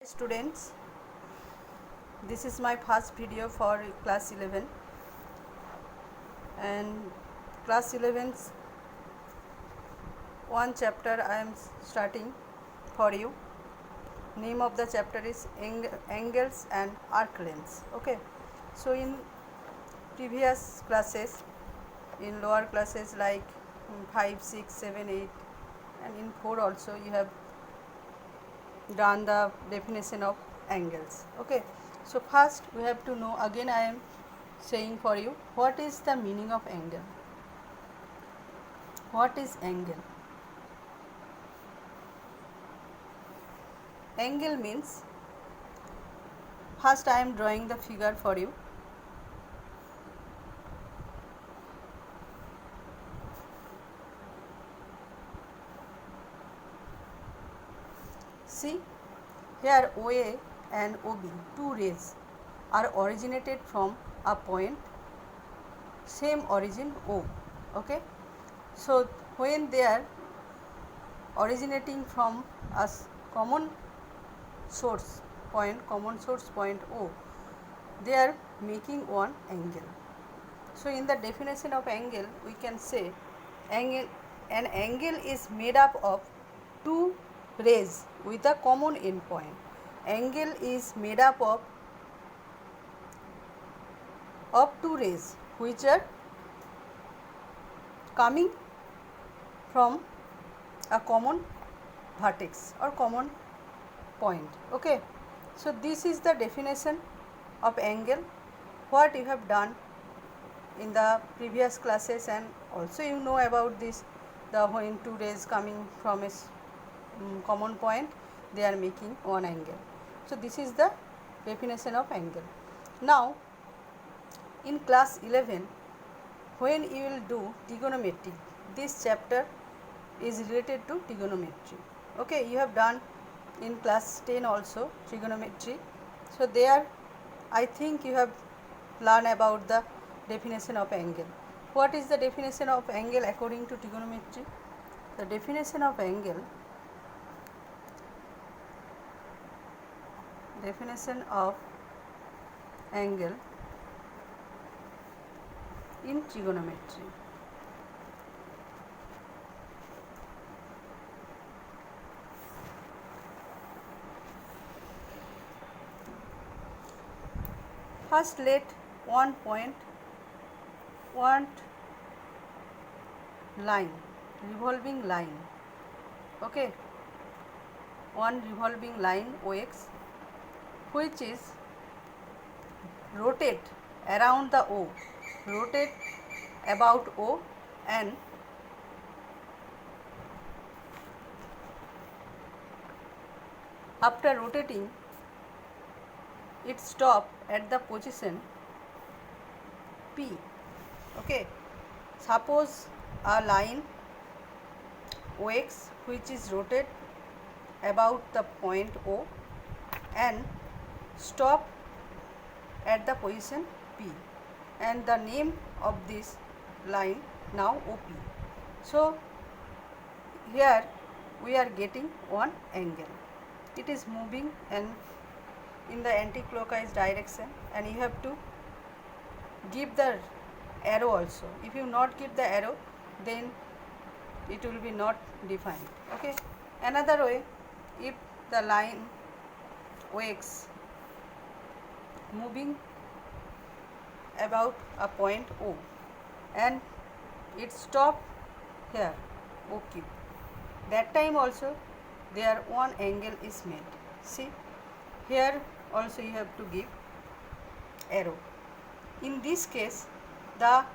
Students, this is my first video for class 11, and class 11's one chapter I am starting for you. Name of the chapter is angles and arc lengths. Okay, so in previous classes, in lower classes like 5, 6, 7, 8 and in 4 also you have done the definition of angles. Okay, so first we have to know, again I am saying for you, what is the meaning of angle. What is angle? Angle means, first I am drawing the figure for you. See, here OA and OB, two rays, are originated from a point, same origin O. Okay, so when they are originating from a common source point O, they are making one angle. So in the definition of angle, we can say an angle is made up of two rays with a common endpoint. Angle is made up of two rays which are coming from a common vertex or common point. Okay, so this is the definition of angle, what you have done in the previous classes, and also you know about this, the when two rays coming from a common point, they are making one angle. So this is the definition of angle. Now in class 11, when you will do trigonometry, this chapter is related to trigonometry. Okay, you have done in class 10 also trigonometry, so there I think you have learned about the definition of angle. What is the definition of angle according to trigonometry? The definition of angle in trigonometry. First let one line, revolving line, okay, one revolving line OX which is rotate around the O, rotate about O, and after rotating it stop at the position P. Okay, suppose a line OX which is rotate about the point O and stop at the position P, and the name of this line now OP. So here we are getting one angle. It is moving and in the anti-clockwise direction, and you have to give the arrow also. If you not give the arrow, then it will be not defined. Okay, another way, if the line OX moving about a point O and it stop here OQ, that time also there one angle is made. See, here also you have to give arrow. In this case, the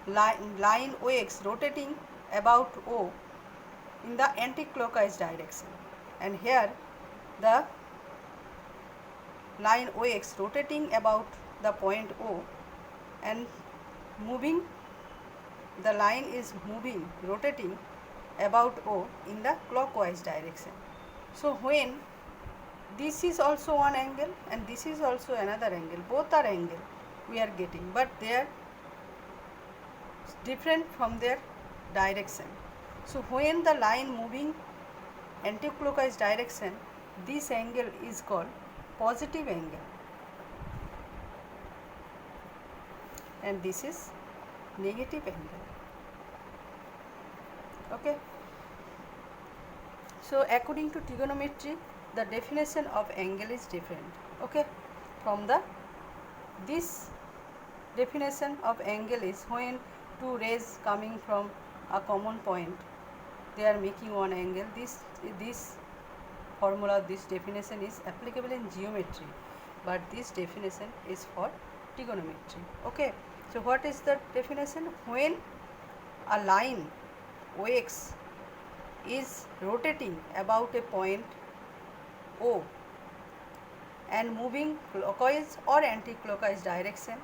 line OX rotating about O in the anti-clockwise direction, and here the line OX rotating about the point O and moving, the line is moving, rotating about O in the clockwise direction. So when this is also one angle and this is also another angle, both are angle we are getting, but they are different from their direction. So when the line moving anti-clockwise direction, this angle is called positive angle, and this is negative angle. Okay. So according to trigonometry, the definition of angle is different. Okay. From the this definition of angle is when two rays coming from a common point, they are making one angle. This formula, this definition is applicable in geometry, but this definition is for trigonometry. Okay. So what is the definition? When a line OX is rotating about a point O and moving clockwise or anti-clockwise direction,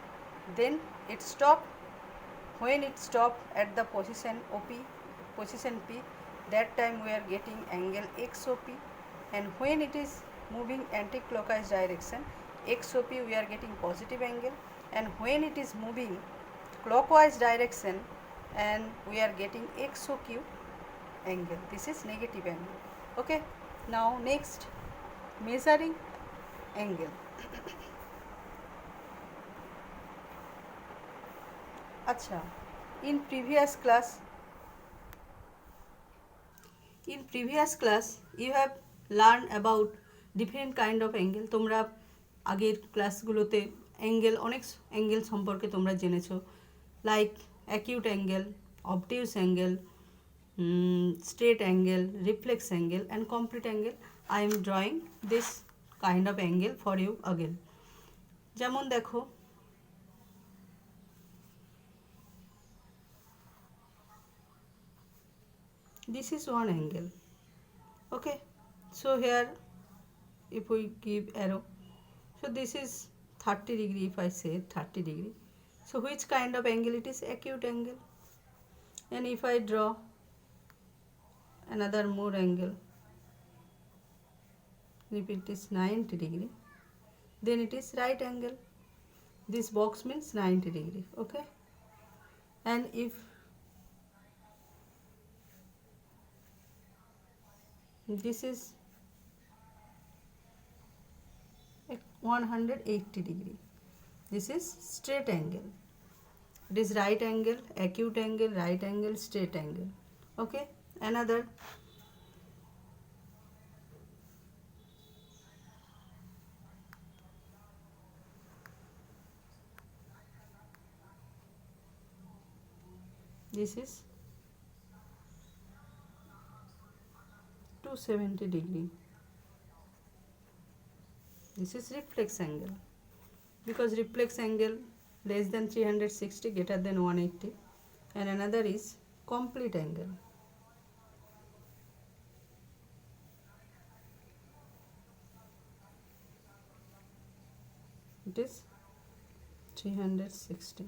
then it stop. When it stop at the position P, that time we are getting angle XOP, and when it is moving anti-clockwise direction XOP, we are getting positive angle, and when it is moving clockwise direction and we are getting XOQ angle, this is negative angle. Okay. Now next, measuring angle. Acha, in previous class you have learned about different kind of angle. তোমরা আগের ক্লাসগুলোতে angle অনেক angle সম্পর্কে তোমরা জেনেছো, like acute angle, obtuse angle, straight angle, reflex angle and complete angle. I am drawing this kind of angle for you again. যেমন দেখো, this is one angle. Okay. So here if we give arrow, so this is 30 degree. If I say 30 degree, so which kind of angle it is? Acute angle. And if I draw another more angle, if it is 90 degree, then it is right angle. This box means 90 degree. Okay. And if this is 180 degree, this is straight angle. It is right angle, acute angle, right angle, straight angle. Okay. Another, this is 270 degree. This is reflex angle, because reflex angle less than 360, greater than 180. And another is complete angle. It is 360.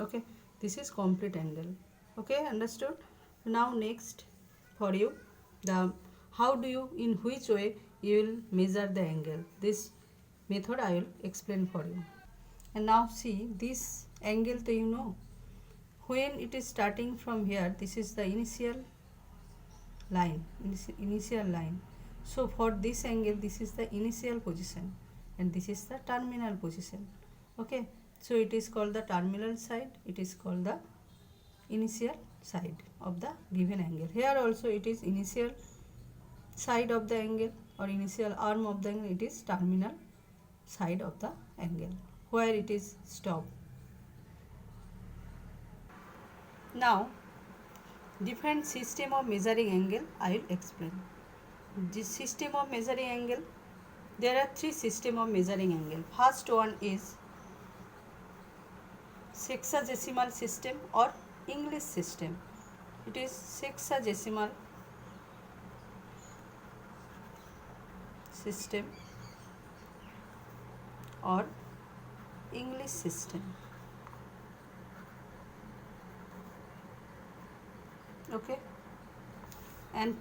Okay. This is complete angle. Okay. Understood? Now next for you, the how do you, in which way you will measure the angle. This method I will explain for you. And now see this angle, do you know, when it is starting from here, this is the initial line. So for this angle, this is the initial position and this is the terminal position. Okay. So it is called the terminal side, it is called the initial side of the given angle. Here also it is initial side of the angle or initial arm of the angle, it is terminal side of the angle where it is stopped. Now different system of measuring angle I will explain. This system of measuring angle, there are three system of measuring angle. First one is sexagesimal system or English system. It is sexagesimal system or English system. Okay. And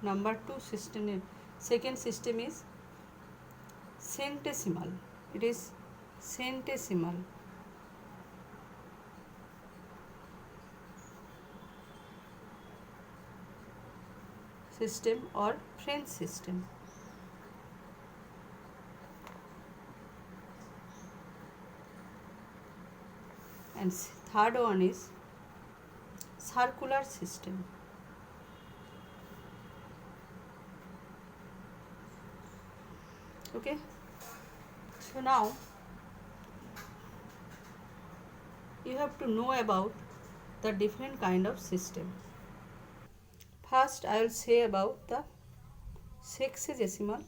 number two system, second system is centesimal. It is centesimal. system or French system. And third one is circular system. Okay, so now you have to know about the different kind of system. First I will say about the sexagesimal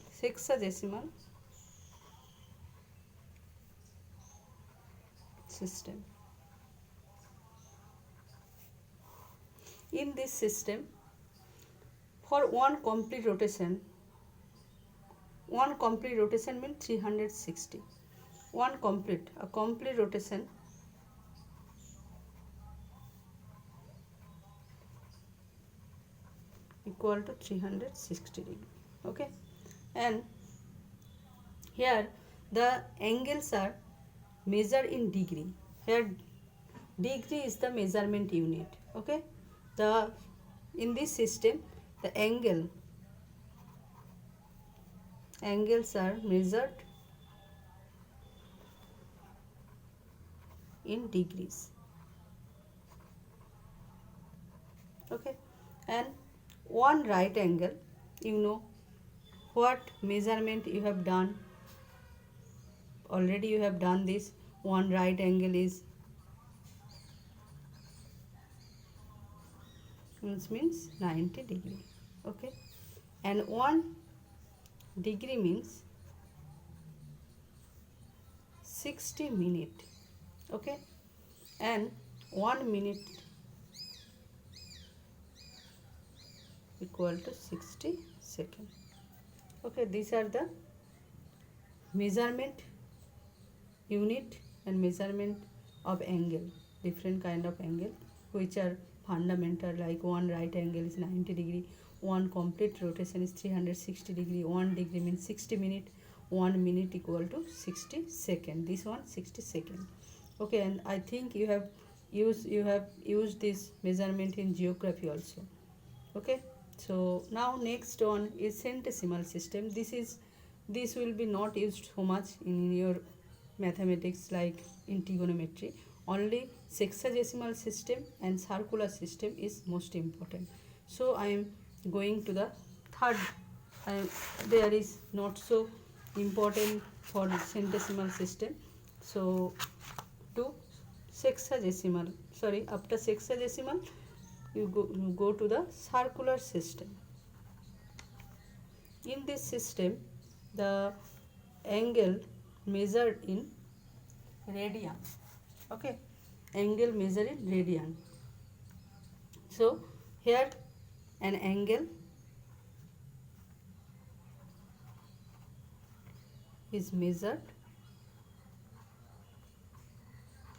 system. In this system, for one complete rotation means 360. A complete rotation equal to 360 degree. Okay, and here the angles are measured in degree. Here degree is the measurement unit. Okay, in this system the angles are measured in degrees. Okay, and one right angle, you know what measurement you have done already. You have done this. One right angle means 90 degree. Okay, and 1 degree means 60 minute. Okay, and 1 minute equal to 60 second. Okay, these are the measurement unit and measurement of angle, different kind of angle which are fundamental, like one right angle is 90 degree, one complete rotation is 360 degree, 1 degree means 60 minute, 1 minute equal to 60 second. This one 60 second. Okay, and I think you have used this measurement in geography also. Okay, so now next one is centesimal system. This will be not used so much in your mathematics like in trigonometry. Only sexagesimal system and circular system is most important. So I am going to the third. There is not so important for centesimal system. So to sexagesimal, sorry, after sexagesimal you go to the circular system. In this system, the angle measured in radian. Okay, angle measured in radian. So here an angle is measured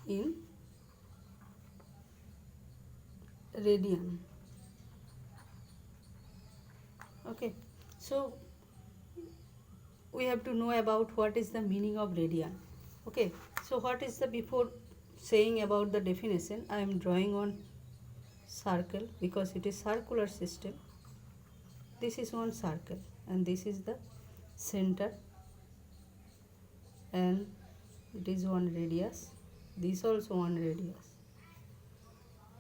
in radian. Okay, so we have to know about what is the meaning of radian. Okay, so what is the, before saying about the definition, I am drawing on circle because it is circular system. This is one circle and this is the center, and it is one radius. This also one radius.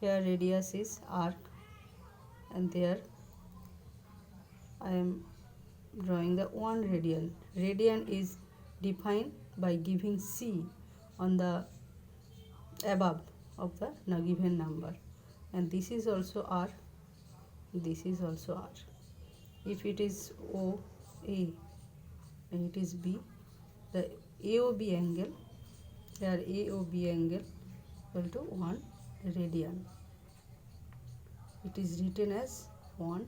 Here radius is arc, and there I am drawing the one radian. Radian is defined by giving C on the above of the given number, and this is also R, this is also R. If it is O A and it is B, the AOB angle, here AOB angle equal to 1 radian. It is written as 1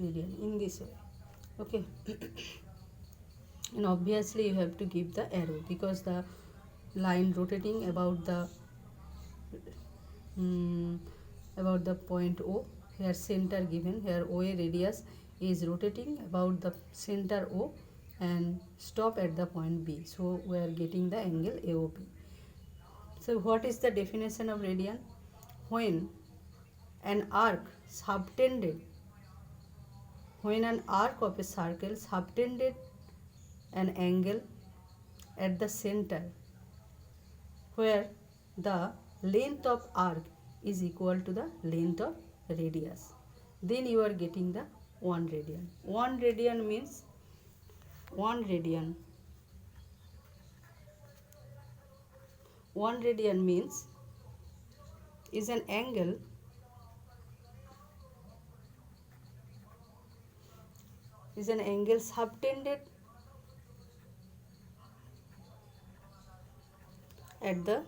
radian in this way. Okay. And obviously you have to give the arrow because the line rotating about the point O. Here center given, here OA radius is rotating about the center O and stop at the point B. So we are getting the angle AOB. So what is the definition of radian? When an arc subtended when an arc of a circle subtended an angle at the center where the length of arc is equal to the length of radius, then you are getting the 1 radian. 1 radian means 1 radian. 1 radian means is an angle subtended at the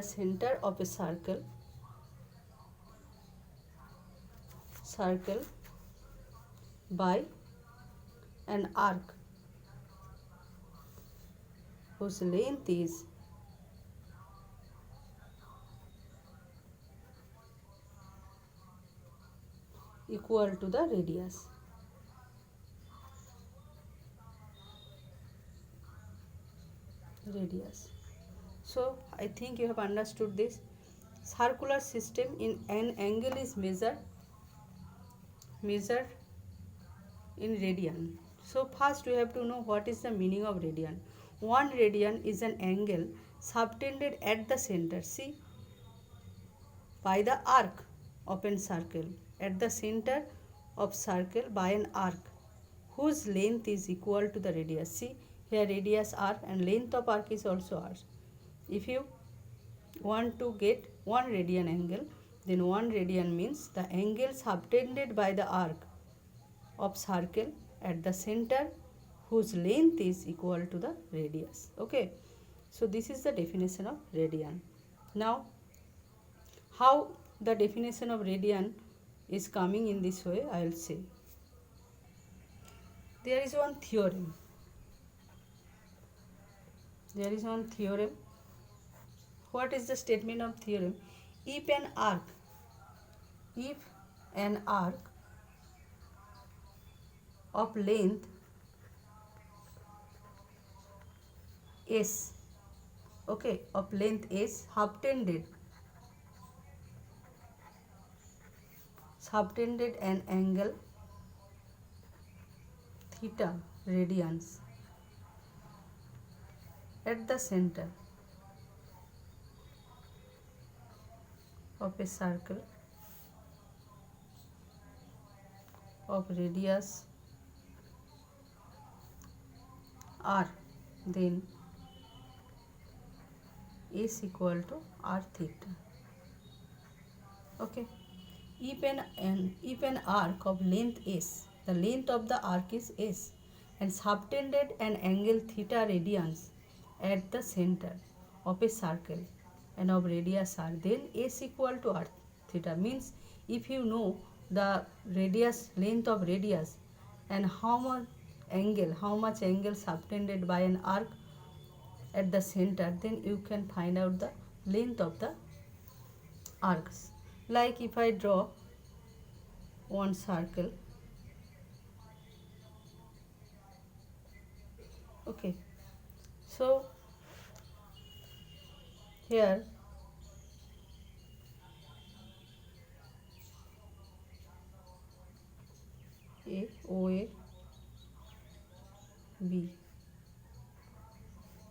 center of a circle by an arc whose length is equal to the radius. So I think you have understood this. Circular system in an angle is measured in radian. So first we have to know what is the meaning of radian. 1 radian is an angle subtended at the center, see, by the arc of a circle, at the center of circle by an arc whose length is equal to the radius. See, here radius r and length of arc is also r. If you want to get 1 radian angle, then 1 radian means the angle subtended by the arc of circle at the center whose length is equal to the radius. Okay, so this is the definition of radian. Now, how the definition of radian is coming in this way, I will say. There is one theorem. What is the statement of theorem? If an arc of length s, okay, of length s subtended an angle theta radians at the center of a circle of radius r, then s equal to r theta. Okay, if an arc of length s, the length of the arc is s, and subtended an angle theta radians at the center of a circle and of radius r, then s equal to r theta. Means if you know the radius, length of radius, and how much angle subtended by an arc at the center, then you can find out the length of the arcs. Like if I draw one circle, okay, so here A, OA, B.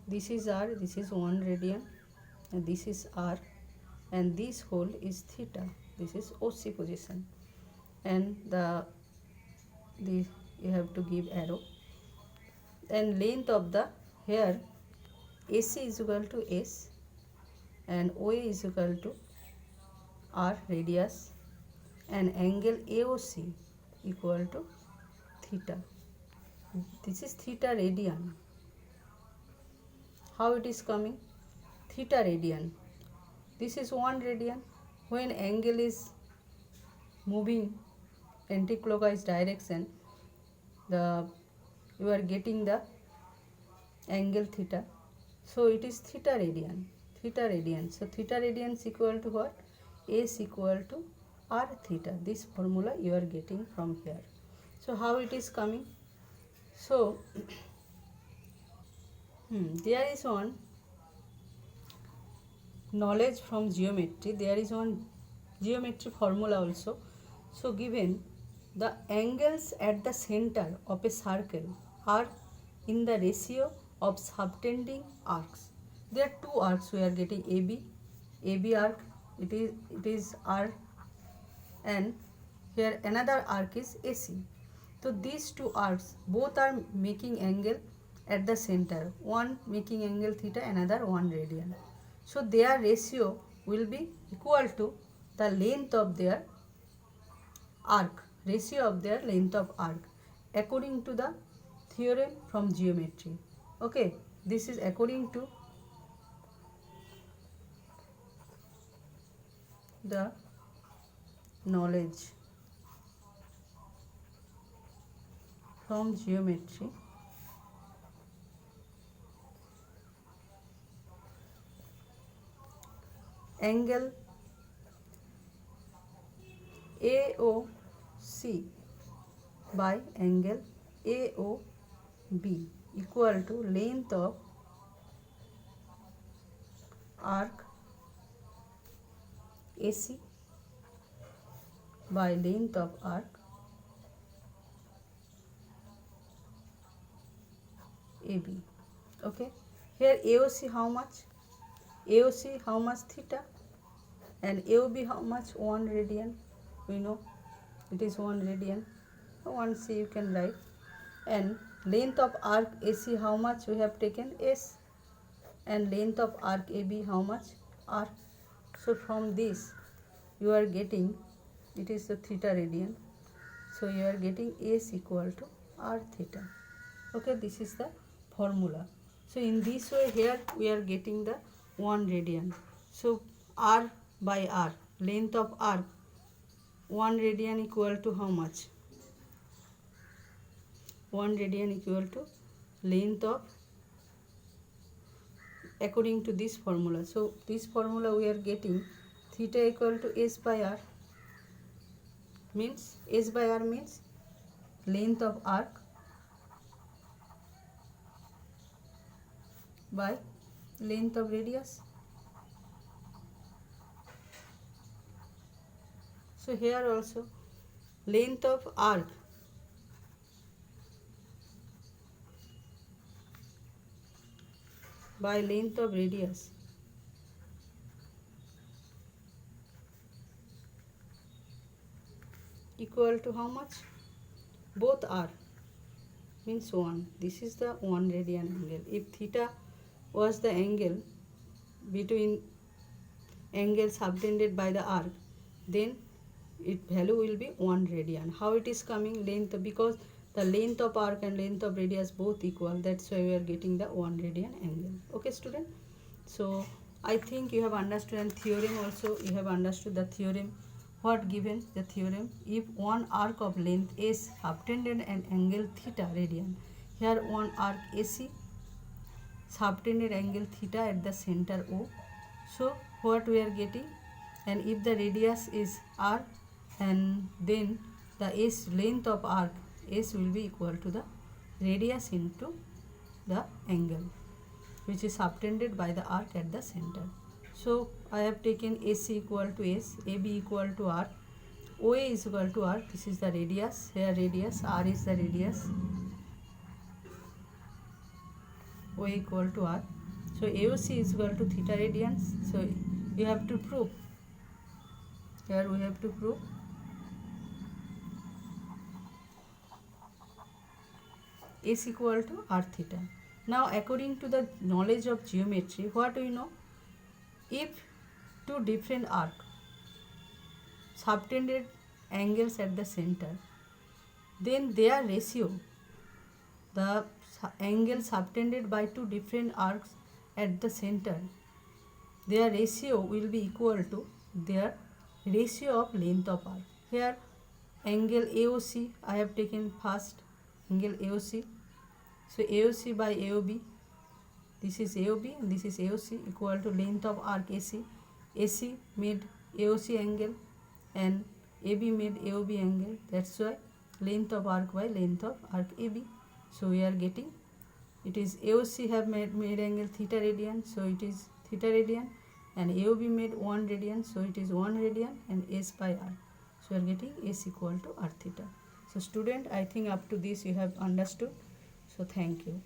This is R, this is 1 radian, and this is R, and this hole is theta. This is OC position, and you have to give arrow. And length of the here AC is equal to S, and OA is equal to R radius, and angle AOC equal to theta. This is theta radian. How it is coming? Theta radian. This is 1 radian. When angle is moving anti-clockwise direction, you are getting the angle theta. So it is theta radian. So theta radian is equal to what? S equal to r theta. This formula you are getting from here. So how it is coming? So there is one knowledge from geometry, there is one geometry formula also. So given the angles at the center of a circle are in the ratio of subtending arcs. There are two arcs we are getting, AB arc, it is R, and here another arc is AC. So these two arcs both are making angle at the center, one making angle theta, another 1 radian. So their ratio will be equal to the length of their arc, ratio of their length of arc, according to the theorem from geometry. Okay, this is according to the knowledge from geometry. Angle AOC by angle AOB equal to length of arc AC by length of arc AB. Okay, here AOC how much? AOC how much theta, and AOB how much? 1 radian. We know it is 1 radian. 1c you can write. And length of arc AC how much we have taken? S. And length of arc AB how much? R. So from this you are getting, it is the theta radian. So you are getting S equal to R theta. Okay, this is the formula. So in this way here we are getting the 1 radian. So R by R, length of arc 1 radian equal to how much? 1 radian equal to length of, according to this formula. So this formula we are getting theta equal to S by R, means S by R means length of arc by length of radius. So here also length of arc by length of radius equal to how much? Both are means 1. This is the 1 radian angle. If theta was the angle between angle subtended by the arc, then its value will be 1 radian. How it is coming? Length, because the length of arc and length of radius both equal, that's why we are getting the 1 radian angle. Okay student, so I think you have understood, and theorem also you have understood the theorem. What given? The theorem, if one arc of length S subtended an angle theta radian, here one arc AC subtended angle theta at the center O. So what we are getting, and if the radius is R, and then the S length of arc S will be equal to the radius into the angle which is subtended by the arc at the center. So I have taken AC equal to S, AB equal to R, OA is equal to R. This is the radius, here radius, R is the radius, OA equal to R. So AOC is equal to theta radians. So you have to prove, here we have to prove S equal to R theta. Now according to the knowledge of geometry, what do you know? If two different arc subtended angles at the center, then their ratio, the angle subtended by two different arcs at the center, their ratio will be equal to their ratio of length of arc. Here angle AOC I have taken first, angle AOC. So AOC by AOB, this is AOB and this is AOC, equal to length of arc AC. AC made AOC angle and AB made AOB angle. That's why length of arc by length of arc AB. So we are getting, it is AOC have made angle theta radian. So it is theta radian, and AOB made 1 radian, so it is 1 radian and S by R. So you are getting S equal to R theta. So student, I think up to this you have understood. So thank you.